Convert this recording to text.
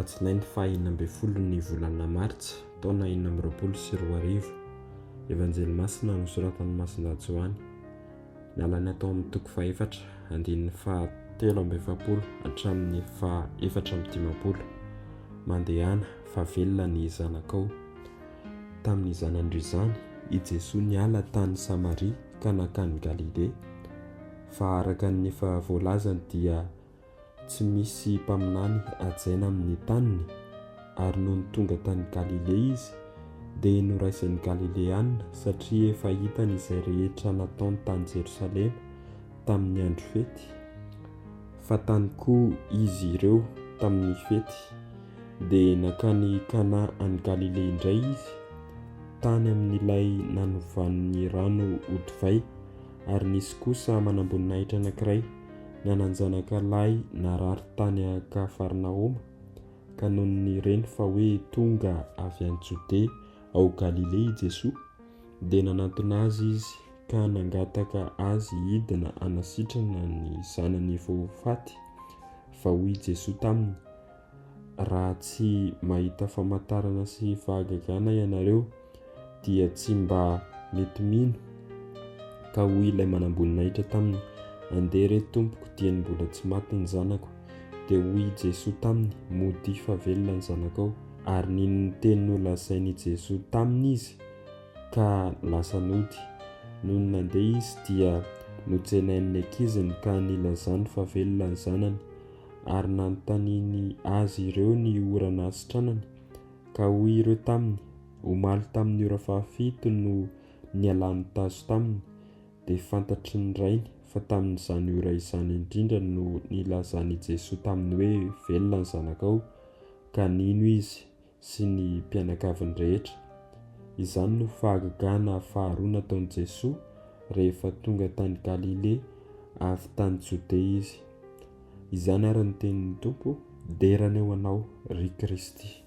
Alatsinainy faha 12 volana Martsa taona 2024. Evanjely masina nosoratan'i Masina Joany. Nalany atao amin'ny toko faha-4 andininy faha 7 hatramin'ny faha 4 mandehana fa velona ny zanakao. Tamin'izany andro izany i Jesoa niala tany Samaria ka nakany Galile, fa araka ny efa voalazany dia tsy misy mpaminany hajaina amin'ny taniny, ary noho ny tonga tany Galile izy dia noraisany Galileana satria efa hitany izay rehetra nataony tany Jerosalema tamin'ny andro fety, fa tany koa izy ireo tamin'ny fety. Dia nakany Kana any Galile indray izy, tany amin'ilay nanovan'ny rano odivay, ary nisy kosa manam-boninahitra anankiray nananjanaka lahy narary tany Kafarnaoma, ka noho ny reny fa hoe tonga avy any Jodea ao Galile i Jesoa, dia nanantona azy izy ka nangataka azy hidina hanasitrana ny zanany vao faty. Fa hoy Jesoa taminy, raha tsy mahita famantarana sy fahagagana ianareo dia tsy mba mety mino. Ka hoy ilay manam-boninahitra taminy, andeha re tompoko, dia mbola tsy maty ny zanako. Dia hoy Jesoa taminy, mody fa velona ny zanakao. Ary niny teny nolazainy Jesoa taminy izy ka lasa nody. Noho ny nandeha izy dia notsenain'ny ankiziny ka nilazany fa velona ny zanany, ary nanontaniany azy ireo ny ora nasitranany. Ka hoy ireo taminy, omaly tamin'ny ora faha-7 no nialany tazo taminy. Dia fantatry ny rainy fa tamin'izany ora izany indrindra no nilazany Jesoa taminy hoe velona ny zanakao, ka nino izy sy ny mpianakaviny rehetra. Izany no fahagagana faharoa nataon'i Jesoa rehefa tonga tany Galile avy tany Jodea izy. Izany ary ny tenin'ny Tompo, derany eo anao ry Kristy.